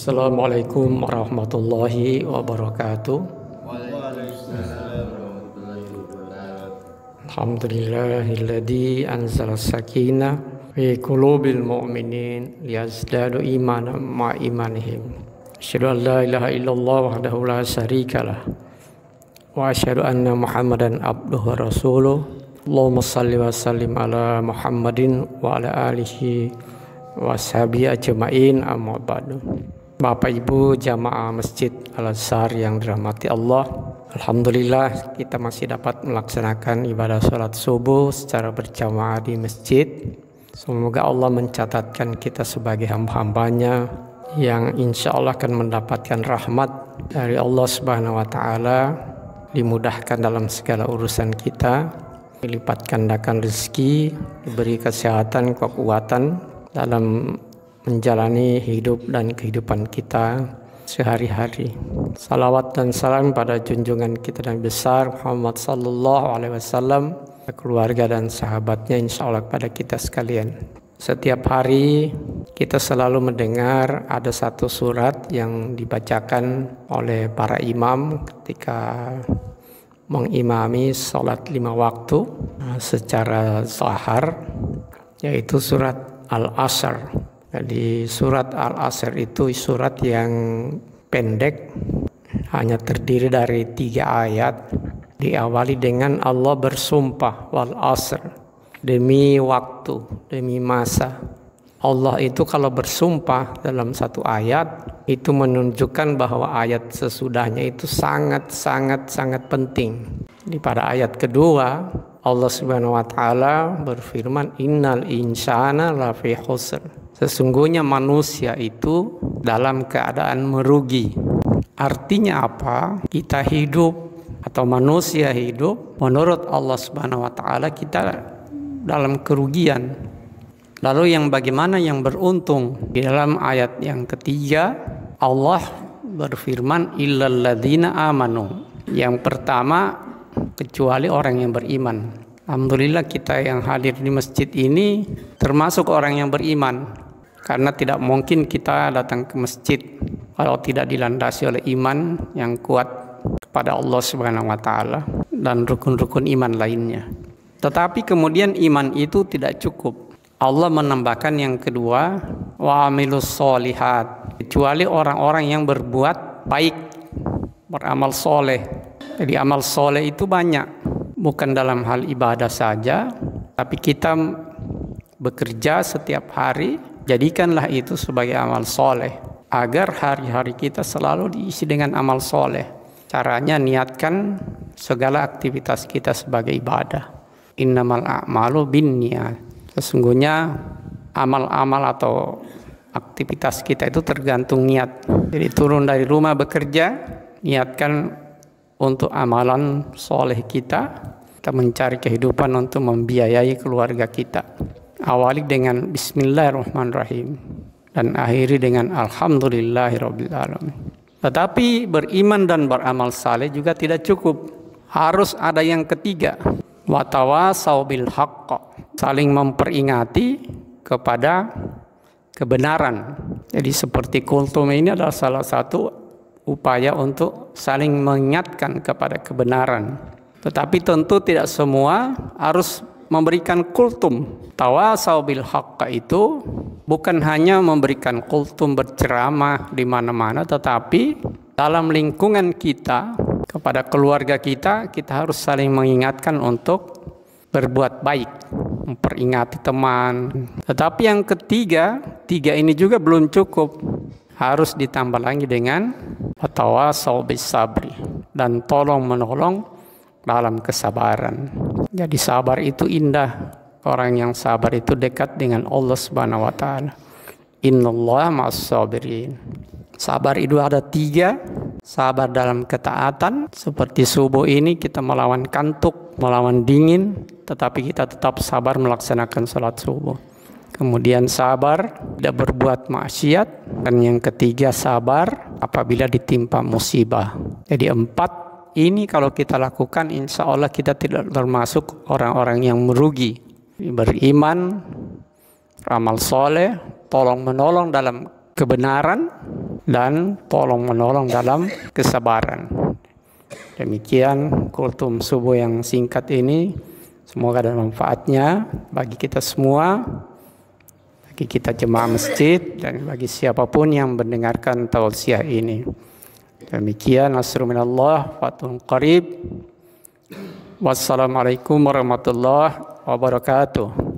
Assalamualaikum warahmatullahi wabarakatuh. Waalaikumsalam warahmatullahi wabarakatuh. Alhamdulillahilladzi anzala sakinah fi qulubil mu'minin liyazdadu imanan ma imanihim. Asyhadu an la ilaha illallah wahdahu la syarikalah wa asyhadu anna Muhammadan abduhu wa rasuluh. Allahumma shalli wa sallim ala Muhammadin wa ala alihi wa sahbihi ajma'in, amma ba'du. Bapak Ibu jamaah Masjid Al-Azhar yang dirahmati Allah, alhamdulillah kita masih dapat melaksanakan ibadah sholat subuh secara berjamaah di masjid. Semoga Allah mencatatkan kita sebagai hamba-hambanya yang insya Allah akan mendapatkan rahmat dari Allah Subhanahu wa Ta'ala, dimudahkan dalam segala urusan kita, dilipat gandakan rezeki, diberi kesehatan, kekuatan dalam menjalani hidup dan kehidupan kita sehari-hari. Salawat dan salam pada junjungan kita yang besar Muhammad sallallahu alaihi wasallam, keluarga dan sahabatnya insya Allah pada kita sekalian. Setiap hari kita selalu mendengar ada satu surat yang dibacakan oleh para imam ketika mengimami sholat 5 waktu secara zahar, yaitu surat Al-Asr. Jadi surat Al-Asr itu surat yang pendek, hanya terdiri dari 3 ayat. Diawali dengan Allah bersumpah, wal asr, demi waktu, demi masa. Allah itu kalau bersumpah dalam satu ayat, itu menunjukkan bahwa ayat sesudahnya itu sangat penting. Pada ayat kedua, Allah Subhanahu wa Ta'ala berfirman, innal insana lafi khusr. Sesungguhnya manusia itu dalam keadaan merugi. Artinya apa? Kita hidup atau manusia hidup, menurut Allah Subhanahu wa Ta'ala kita dalam kerugian. Lalu yang bagaimana yang beruntung? Di dalam ayat yang ketiga, Allah berfirman, illal ladzina amanu. Yang pertama, kecuali orang yang beriman. Alhamdulillah kita yang hadir di masjid ini termasuk orang yang beriman, karena tidak mungkin kita datang ke masjid kalau tidak dilandasi oleh iman yang kuat kepada Allah Subhanahu wa Ta'ala dan rukun-rukun iman lainnya. Tetapi kemudian iman itu tidak cukup. Allah menambahkan yang kedua, wa amilus solihat, kecuali orang-orang yang berbuat baik, beramal soleh. Jadi amal soleh itu banyak, bukan dalam hal ibadah saja, tapi kita bekerja setiap hari, jadikanlah itu sebagai amal soleh, agar hari-hari kita selalu diisi dengan amal soleh. Caranya niatkan segala aktivitas kita sebagai ibadah. Innamal a'malu binniyat. Sesungguhnya amal-amal atau aktivitas kita itu tergantung niat. Jadi turun dari rumah bekerja, niatkan untuk amalan soleh kita mencari kehidupan untuk membiayai keluarga kita. Awali dengan bismillahirrahmanirrahim dan akhiri dengan alhamdulillahirabbil alamin. Tetapi beriman dan beramal saleh juga tidak cukup. Harus ada yang ketiga, wa tawasau bil haqq, saling memperingati kepada kebenaran. Jadi seperti kultum ini adalah salah satu upaya untuk saling mengingatkan kepada kebenaran. Tetapi tentu tidak semua harus memberikan kultum. Tawasau bil haqq itu bukan hanya memberikan kultum berceramah di mana-mana, tetapi dalam lingkungan kita, kepada keluarga kita, kita harus saling mengingatkan untuk berbuat baik, memperingati teman. Tetapi yang ketiga, 3 ini juga belum cukup. Harus ditambah lagi dengan watawasau bis sabri, dan tolong menolong dalam kesabaran. Jadi sabar itu indah. Orang yang sabar itu dekat dengan Allah Subhanahu wa Ta'ala. Innallaha ma'as sabirin. Sabar itu ada 3. Sabar dalam ketaatan, seperti subuh ini kita melawan kantuk, melawan dingin, tetapi kita tetap sabar melaksanakan sholat subuh. Kemudian sabar tidak berbuat maksiat, dan yang ketiga sabar apabila ditimpa musibah. Jadi 4 ini kalau kita lakukan, insya Allah kita tidak termasuk orang-orang yang merugi. Beriman, amal soleh, tolong menolong dalam kebenaran, dan tolong menolong dalam kesabaran. Demikian kultum subuh yang singkat ini, semoga ada manfaatnya bagi kita semua, bagi kita jemaah masjid dan bagi siapapun yang mendengarkan tausiah ini. Demikian, nasrun minallah, fathun qarib. Wassalamualaikum warahmatullahi wabarakatuh.